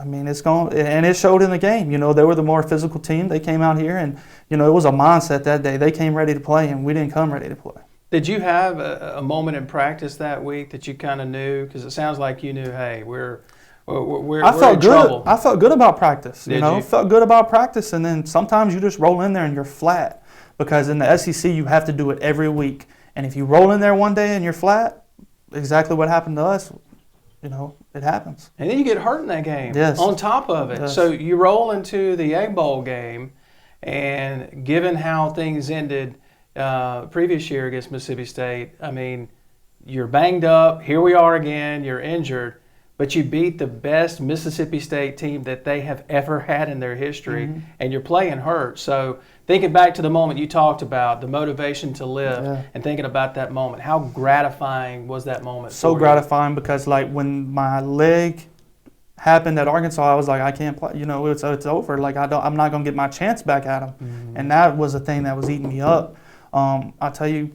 it's going, and it showed in the game. They were the more physical team. They came out here, and it was a mindset that day. They came ready to play, and we didn't come ready to play. Did you have a moment in practice that week that you kind of knew? Because it sounds like you knew, hey, we're in trouble. I felt good about practice. Did you? Felt good about practice, and then sometimes you just roll in there and you're flat. Because in the SEC, you have to do it every week. And if you roll in there one day and you're flat, exactly what happened to us, it happens. And then you get hurt in that game. Yes. On top of it. Yes. So you roll into the Egg Bowl game, and given how things ended previous year against Mississippi State, you're banged up. Here we are again. You're injured. But you beat the best Mississippi State team that they have ever had in their history, and you're playing hurt. So thinking back to the moment you talked about, the motivation to live, and thinking about that moment, how gratifying was that moment? So gratifying because, when my leg happened at Arkansas, I was like, I can't play. It's over. I'm not going to get my chance back at them. And that was the thing that was eating me up. I'll tell you,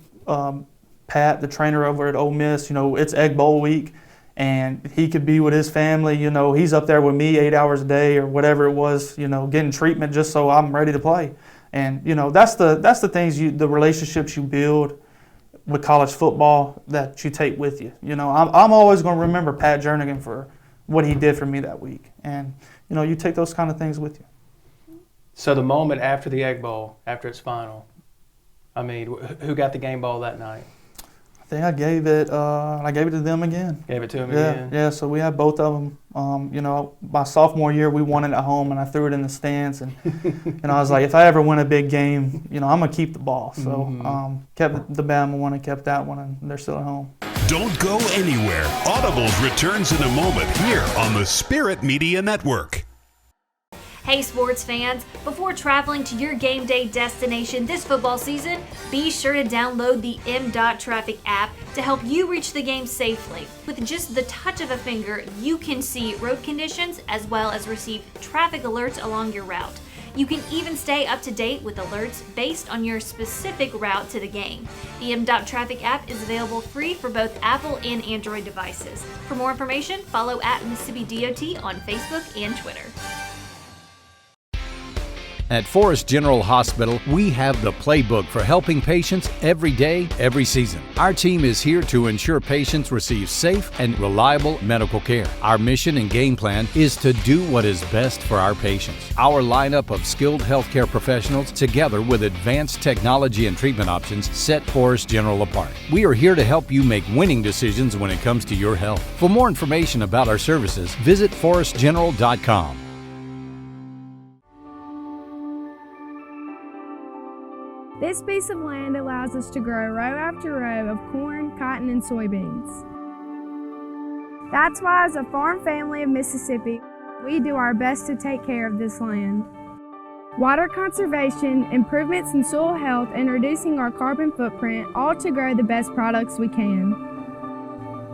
Pat, the trainer over at Ole Miss, it's Egg Bowl week. And he could be with his family, he's up there with me 8 hours a day or whatever it was, getting treatment just so I'm ready to play. And, that's the things, the relationships you build with college football that you take with you. I'm always going to remember Pat Jernigan for what he did for me that week. And, you take those kind of things with you. So the moment after the Egg Bowl, after its final, who got the game ball that night? I think I gave it to them again. Gave it to them again? Yeah, so we had both of them. My sophomore year, we won it at home, and I threw it in the stands. And, I was like, if I ever win a big game, I'm going to keep the ball. So kept the Bama one and kept that one, and they're still at home. Don't go anywhere. Audibles returns in a moment here on the Spirit Media Network. Hey sports fans, before traveling to your game day destination this football season, be sure to download the M.Traffic app to help you reach the game safely. With just the touch of a finger, you can see road conditions as well as receive traffic alerts along your route. You can even stay up to date with alerts based on your specific route to the game. The M.Traffic app is available free for both Apple and Android devices. For more information, follow @Mississippi DOT on Facebook and Twitter. At Forest General Hospital, we have the playbook for helping patients every day, every season. Our team is here to ensure patients receive safe and reliable medical care. Our mission and game plan is to do what is best for our patients. Our lineup of skilled healthcare professionals, together with advanced technology and treatment options, set Forest General apart. We are here to help you make winning decisions when it comes to your health. For more information about our services, visit forestgeneral.com. This piece of land allows us to grow row after row of corn, cotton, and soybeans. That's why, as a farm family of Mississippi, we do our best to take care of this land. Water conservation, improvements in soil health, and reducing our carbon footprint, all to grow the best products we can.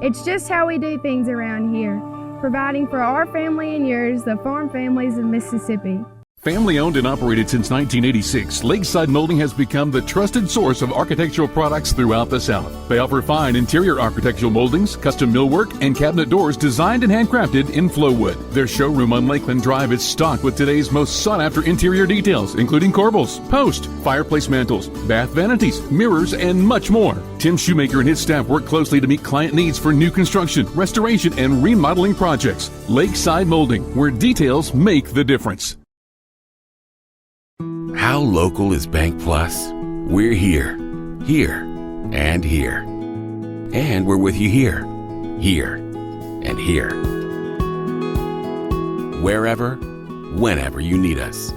It's just how we do things around here, providing for our family and yours, the farm families of Mississippi. Family owned and operated since 1986, Lakeside Molding has become the trusted source of architectural products throughout the South. They offer fine interior architectural moldings, custom millwork, and cabinet doors designed and handcrafted in Flowwood. Their showroom on Lakeland Drive is stocked with today's most sought-after interior details, including corbels, post, fireplace mantles, bath vanities, mirrors, and much more. Tim Shoemaker and his staff work closely to meet client needs for new construction, restoration, and remodeling projects. Lakeside Molding, where details make the difference. How local is Bank Plus? We're here, and here. And we're with you here, and here. Wherever, whenever you need us.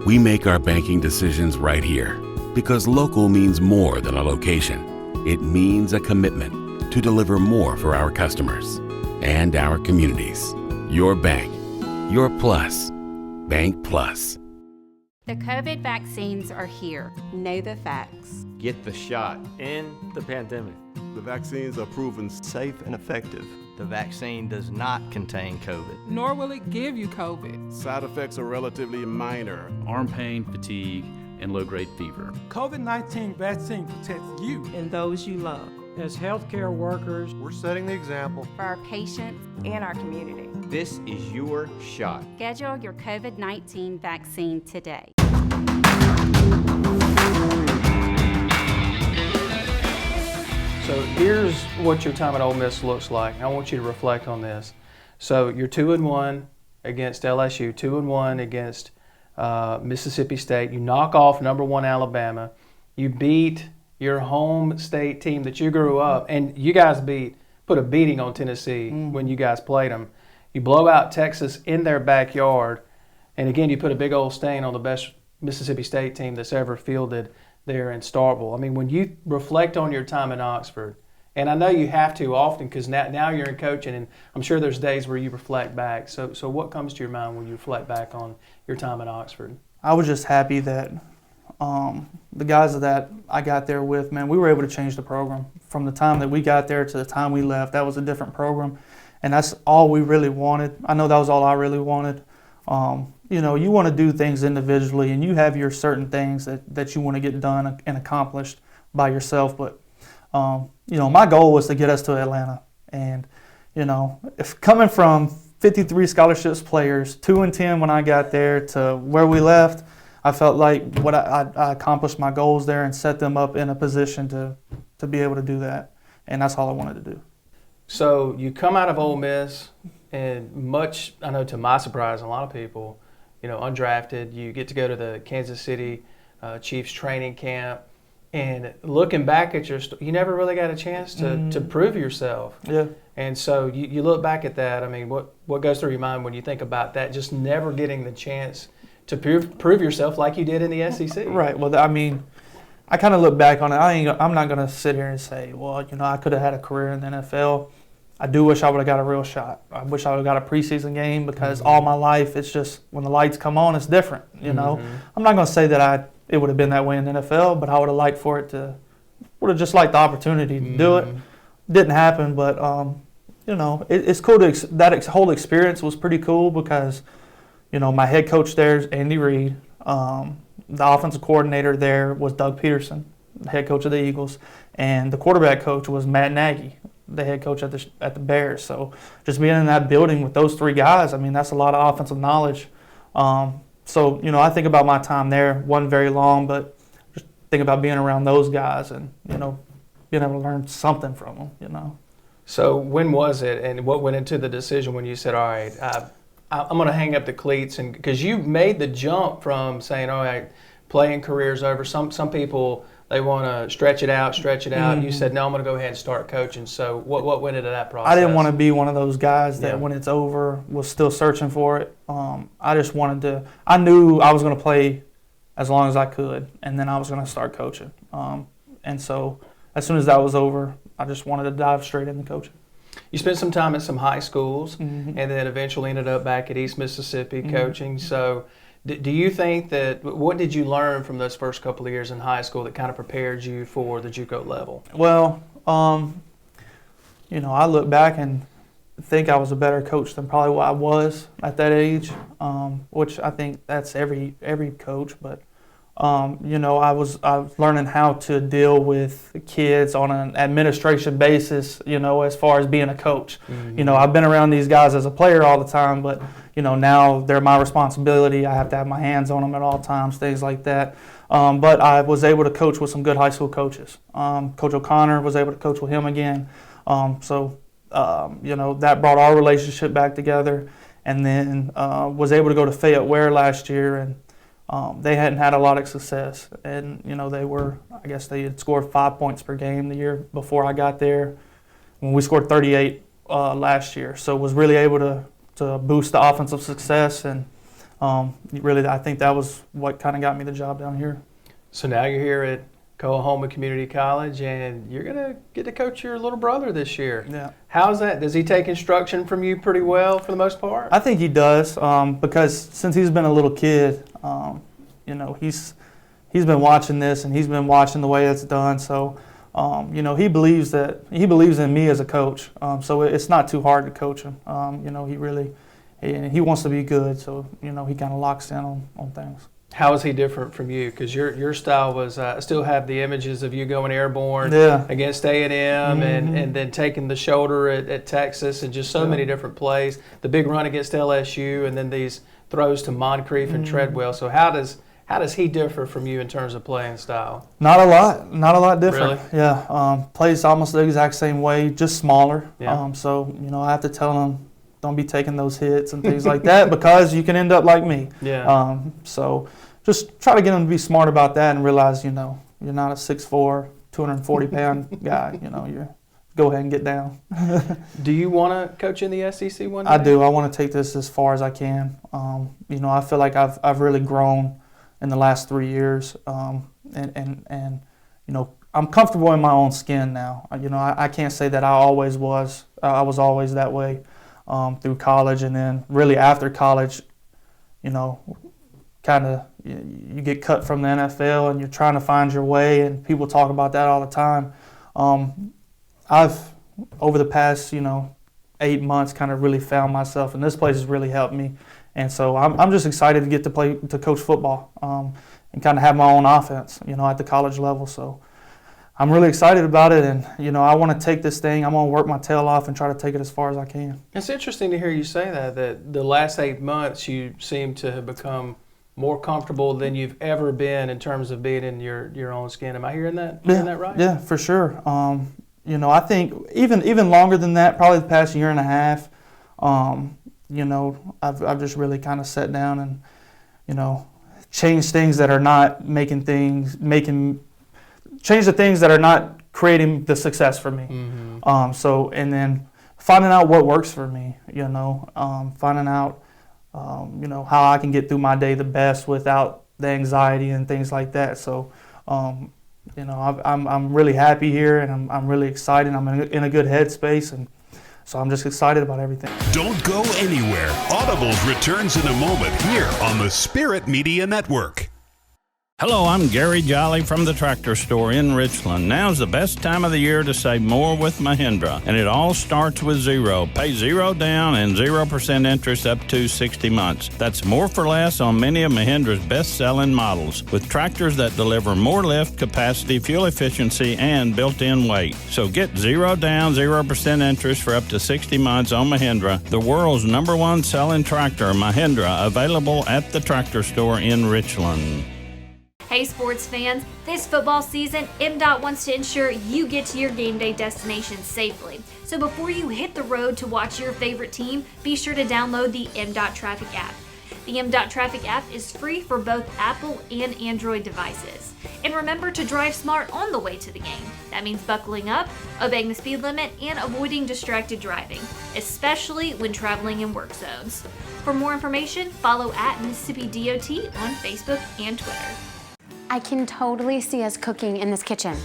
We make our banking decisions right here because local means more than a location. It means a commitment to deliver more for our customers and our communities. Your bank, your plus, Bank Plus. The COVID vaccines are here. Know the facts. Get the shot. End the pandemic. The vaccines are proven safe and effective. The vaccine does not contain COVID. Nor will it give you COVID. Side effects are relatively minor. Arm pain, fatigue, and low-grade fever. COVID-19 vaccine protects you and those you love. As healthcare workers, we're setting the example for our patients and our community. This is your shot. Schedule your COVID-19 vaccine today. So here's what your time at Ole Miss looks like. I want you to reflect on this. So you're 2-1 against LSU, 2-1 against Mississippi State. You knock off #1 Alabama. You beat your home state team that you grew up, and you guys put a beating on Tennessee when you guys played them. You blow out Texas in their backyard, and again, you put a big old stain on the best Mississippi State team that's ever fielded there in Starkville. I mean, when you reflect on your time in Oxford, and I know you have to often because now you're in coaching, and I'm sure there's days where you reflect back. So what comes to your mind when you reflect back on your time at Oxford? I was just happy that the guys that I got there with, man, we were able to change the program. From the time that we got there to the time we left, that was a different program, and that's all we really wanted. I know that was all I really wanted. You know, you want to do things individually, and you have your certain things that you want to get done and accomplished by yourself. But, you know, my goal was to get us to Atlanta. And, you know, if coming from 53 scholarships players, 2-10 when I got there to where we left, I felt like I accomplished my goals there and set them up in a position to be able to do that. And that's all I wanted to do. So you come out of Ole Miss, and I know to my surprise and a lot of people, you know, undrafted, you get to go to the Kansas City Chiefs training camp, and looking back at you never really got a chance to prove yourself. Yeah. And so you look back at that. I mean, what goes through your mind when you think about that, just never getting the chance to prove yourself like you did in the SEC? Right. Well, I mean, I kind of look back on it. I'm not going to sit here and say, well, you know, I could have had a career in the NFL. I do wish I would have got a real shot. I wish I would have got a preseason game because all my life, it's just when the lights come on, it's different, you know. I'm not going to say that it would have been that way in the NFL, but I would have liked for it to, would have just liked the opportunity to do it. Didn't happen, but, you know, it's cool that whole experience was pretty cool because, you know, my head coach there is Andy Reid. The offensive coordinator there was Doug Peterson, the head coach of the Eagles, and the quarterback coach was Matt Nagy, the head coach at the Bears. So just being in that building with those three guys, I mean, that's a lot of offensive knowledge. So, you know, I think about my time there, wasn't very long, but just think about being around those guys and, you know, being able to learn something from them, you know. So when was it, and what went into the decision when you said, all right, I'm going to hang up the cleats, and because you made the jump from saying, all right, playing career's over. Some people, they want to stretch it out. You said, no, I'm going to go ahead and start coaching. So what went into that process? I didn't want to be one of those guys that when it's over was still searching for it. I just wanted to – I knew I was going to play as long as I could, and then I was going to start coaching. And so as soon as that was over, I just wanted to dive straight into coaching. You spent some time at some high schools and then eventually ended up back at East Mississippi coaching. So – do you think what did you learn from those first couple of years in high school that kind of prepared you for the JUCO level? Well, you know, I look back and think I was a better coach than probably what I was at that age, which I think that's every coach. But, you know, I was learning how to deal with kids on an administration basis, you know, as far as being a coach. You know, I've been around these guys as a player all the time, but you know, now they're my responsibility. I have to have my hands on them at all times, things like that. But I was able to coach with some good high school coaches. Coach O'Connor was able to coach with him again. So, you know, that brought our relationship back together. And then was able to go to Fayette Ware last year, and they hadn't had a lot of success. And, you know, I guess they had scored 5 points per game the year before I got there. When we scored 38 last year. So was really able to boost the offensive success, and really I think that was what kind of got me the job down here. So now you're here Oklahoma Community College, and you're going to get to coach your little brother this year. Yeah. How's that? Does he take instruction from you pretty well for the most part? I think he does, because since he's been a little kid, he's been watching this and he's been watching the way it's done. So, he believes in me as a coach. So it's not too hard to coach him. He wants to be good. So, he kind of locks in on things. How is he different from you? Because your style was, I still have the images of you going airborne against A&M and then taking the shoulder at Texas and just so many different plays. The big run against LSU and then these throws to Moncrief and Treadwell. So how does he differ from you in terms of playing style? Not a lot different. Really? Yeah, plays almost the exact same way, just smaller. Yeah. So I have to tell him, don't be taking those hits and things like that because you can end up like me. Yeah. So just try to get him to be smart about that and realize, you're not a 6'4", 240-pound guy. You go ahead and get down. Do you want to coach in the SEC one day? I do. I want to take this as far as I can. I feel like I've really grown in the last 3 years, and I'm comfortable in my own skin now. I can't say that I always was. I was always that way through college, and then really after college, kind of you get cut from the NFL and you're trying to find your way, and people talk about that all the time. I've over the past 8 months kind of really found myself, and this place has really helped me. And so I'm just excited to get to coach football and kind of have my own offense, at the college level. So I'm really excited about it, and I want to take this thing. I'm going to work my tail off and try to take it as far as I can. It's interesting to hear you say that the last 8 months you seem to have become more comfortable than you've ever been in terms of being in your own skin. Am I hearing that? Hearing that right? Yeah, for sure. I think even longer than that, probably the past year and a half. I've just really kind of sat down and changed things that are not change the things that are not creating the success for me. Mm-hmm. And then finding out what works for me, finding out, how I can get through my day the best without the anxiety and things like that. So, I'm really happy here, and I'm really excited. I'm in a good headspace, and so I'm just excited about everything. Don't go anywhere. Audibles returns in a moment here on the Spirit Media Network. Hello, I'm Gary Jolly from the Tractor Store in Richland. Now's the best time of the year to save more with Mahindra, and it all starts with zero. Pay zero down and 0% interest up to 60 months. That's more for less on many of Mahindra's best-selling models, with tractors that deliver more lift, capacity, fuel efficiency, and built-in weight. So get zero down, 0% interest for up to 60 months on Mahindra, the world's #1 selling tractor, Mahindra, available at the Tractor Store in Richland. Hey sports fans, this football season, MDOT wants to ensure you get to your game day destination safely. So before you hit the road to watch your favorite team, be sure to download the MDOT Traffic app. The MDOT Traffic app is free for both Apple and Android devices. And remember to drive smart on the way to the game. That means buckling up, obeying the speed limit, and avoiding distracted driving, especially when traveling in work zones. For more information, follow @Mississippi DOT on Facebook and Twitter. I can totally see us cooking in this kitchen.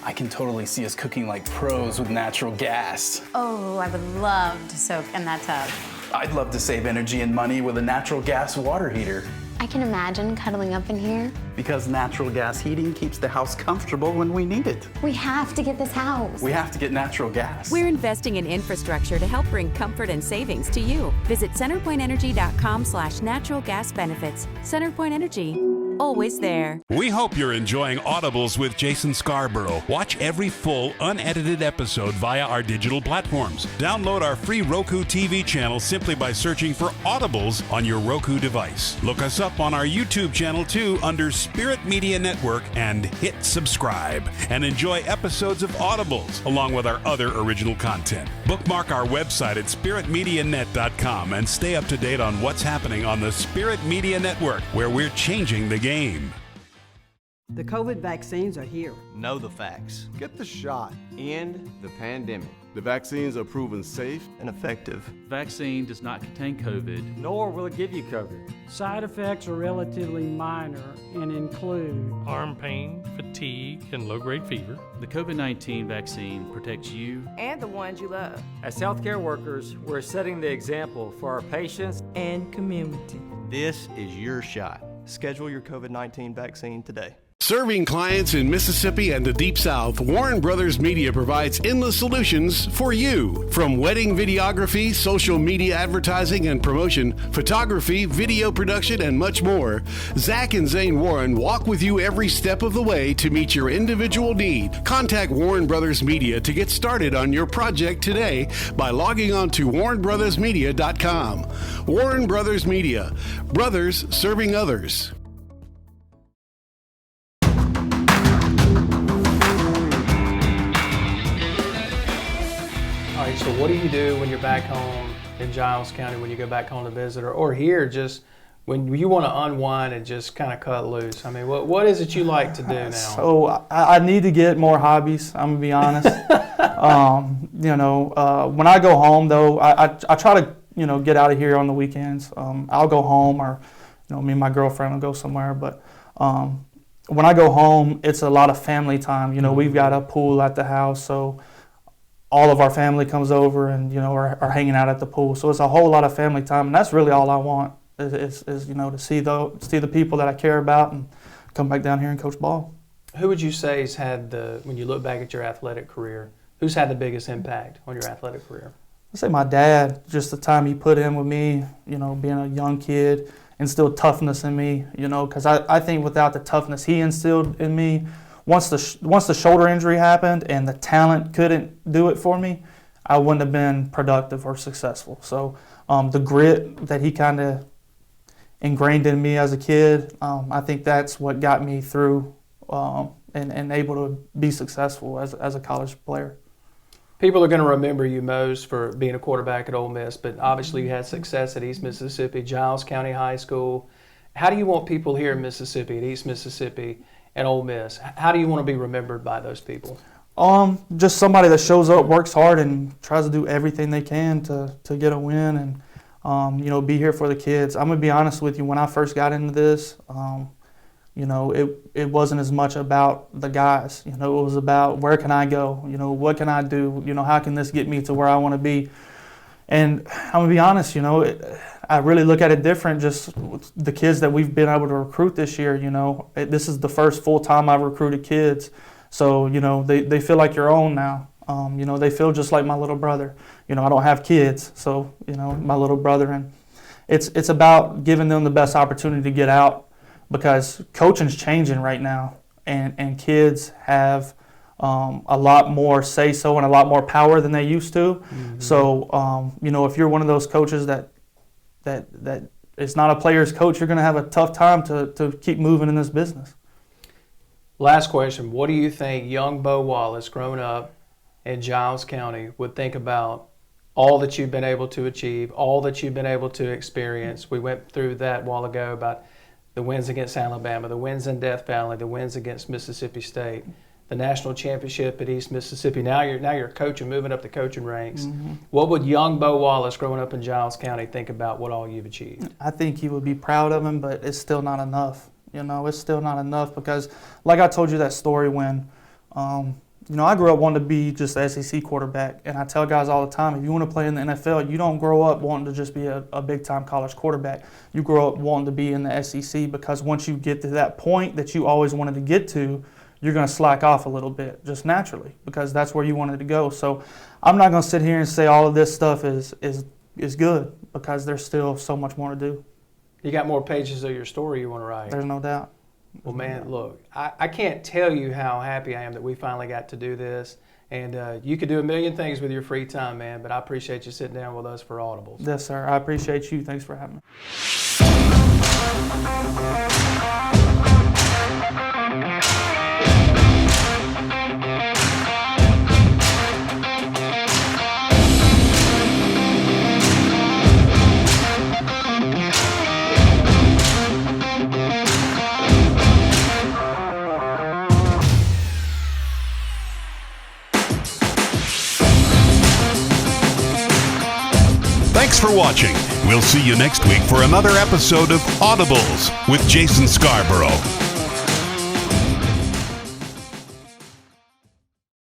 I can totally see us cooking like pros with natural gas. Oh, I would love to soak in that tub. I'd love to save energy and money with a natural gas water heater. I can imagine cuddling up in here. Because natural gas heating keeps the house comfortable when we need it. We have to get this house. We have to get natural gas. We're investing in infrastructure to help bring comfort and savings to you. Visit centerpointenergy.com/natural gas benefits. CenterPoint Energy, always there. We hope you're enjoying Audibles with Jason Scarborough. Watch every full, unedited episode via our digital platforms. Download our free Roku TV channel simply by searching for Audibles on your Roku device. Look us up on our YouTube channel too under Spirit Media Network and hit subscribe. And enjoy episodes of Audibles along with our other original content. Bookmark our website at spiritmedianet.com and stay up to date on what's happening on the Spirit Media Network, where we're changing the game. The COVID vaccines are here. Know the facts. Get the shot. End the pandemic. The vaccines are proven safe and effective. Vaccine does not contain COVID, nor will it give you COVID. Side effects are relatively minor and include arm pain, fatigue, and low-grade fever. The COVID-19 vaccine protects you and the ones you love. As healthcare workers, we're setting the example for our patients and community. This is your shot. Schedule your COVID-19 vaccine today. Serving clients in Mississippi and the Deep South, Warren Brothers Media provides endless solutions for you. From wedding videography, social media advertising and promotion, photography, video production, and much more, Zach and Zane Warren walk with you every step of the way to meet your individual need. Contact Warren Brothers Media to get started on your project today by logging on to WarrenBrothersMedia.com. Warren Brothers Media. Brothers serving others. All right, so what do you do when you're back home in Giles County, when you go back home to visit, or here just when you want to unwind and just kind of cut loose? I mean, what is it you like to do now? So I need to get more hobbies, I'm going to be honest. When I go home, though, I try to, get out of here on the weekends. I'll go home, or, me and my girlfriend will go somewhere. But when I go home, it's a lot of family time. We've got a pool at the house, so all of our family comes over and, are hanging out at the pool. So it's a whole lot of family time, and that's really all I want is to see the people that I care about and come back down here and coach ball. Who would you say has had when you look back at your athletic career, who's had the biggest impact on your athletic career? I'd say my dad, just the time he put in with me, being a young kid, instilled toughness in me, because I think without the toughness he instilled in me, once the shoulder injury happened and the talent couldn't do it for me, I wouldn't have been productive or successful. So the grit that he kind of ingrained in me as a kid, I think that's what got me through and able to be successful as a college player. People are going to remember you most for being a quarterback at Ole Miss, but obviously you had success at East Mississippi, Giles County High School. How do you want people here in Mississippi, at East Mississippi, and Ole Miss? How do you want to be remembered by those people? Just somebody that shows up, works hard, and tries to do everything they can to get a win and be here for the kids. I'm gonna be honest with you. When I first got into this, it wasn't as much about the guys. It was about where can I go? What can I do? How can this get me to where I want to be? And I'm gonna be honest. I really look at it different. Just the kids that we've been able to recruit this year. This is the first full time I've recruited kids. So they feel like your own now. They feel just like my little brother. I don't have kids, so my little brother, and it's about giving them the best opportunity to get out, because coaching's changing right now, and kids have a lot more say-so and a lot more power than they used to. Mm-hmm. So if you're one of those coaches that is not a player's coach, you're going to have a tough time to keep moving in this business. Last question. What do you think young Bo Wallace, growing up in Giles County, would think about all that you've been able to achieve, all that you've been able to experience? We went through that a while ago about the wins against Alabama, the wins in Death Valley, the wins against Mississippi State, the national championship at East Mississippi. Now you're coaching, moving up the coaching ranks. Mm-hmm. What would young Bo Wallace, growing up in Giles County, think about what all you've achieved? I think he would be proud of him, but it's still not enough. It's still not enough, because like I told you that story when, I grew up wanting to be just an SEC quarterback, and I tell guys all the time, if you want to play in the NFL, you don't grow up wanting to just be a big-time college quarterback. You grow up wanting to be in the SEC, because once you get to that point that you always wanted to get to, you're going to slack off a little bit, just naturally, because that's where you wanted to go. So I'm not going to sit here and say all of this stuff is good, because there's still so much more to do. You got more pages of your story you want to write. There's no doubt. Well, man, look, I can't tell you how happy I am that we finally got to do this. And you could do a million things with your free time, man, but I appreciate you sitting down with us for Audibles. Yes, sir. I appreciate you. Thanks for having me. Thanks for watching. We'll see you next week for another episode of Audibles with Jason Scarborough.